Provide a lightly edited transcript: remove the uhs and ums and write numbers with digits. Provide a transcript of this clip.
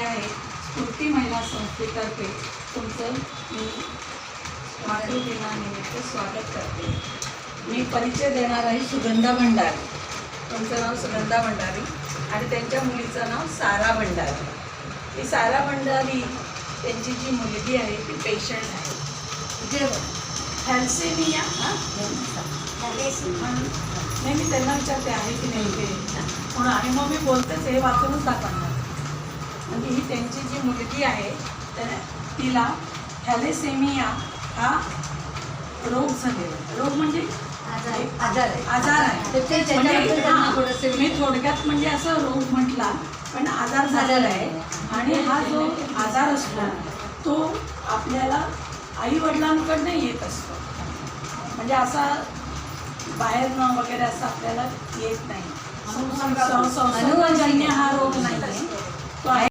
आहे स्फूर्ती महिला संस्थेतर्फे तुमचं मी मातृदिनानिमित्त स्वागत करते। मी परिचय देणार आहे सुगंधा भंडारी। तुमचं नाव सुगंधा भंडारी आणि त्यांच्या मुलीचं नाव सारा भंडारी। ती सारा भंडारी त्यांची जी मुलगी आहे ती पेशंट आहे थॅलेसेमिया। नाही मी त्यांना विचारते आहे की नाही ते म्हणून, आणि मग मी बोलतेच हे वाचूनच दाखवणार। म्हणजे ही त्यांची जी मुलगी आहे तिला थॅलेसेमिया हा रोग झालेला, रोग म्हणजे आजार आहे। म्हणजे मी थोडक्यात म्हणजे असं रोग म्हटला पण आजार झालेला आहे। आणि हा जो आजार असतो तो आपल्याला आई वडिलांकडनं येत असतो, म्हणजे असा बाहेरनं वगैरे असं आपल्याला येत नाही। संसर्गजन्य हा रोग नाही, तो आहे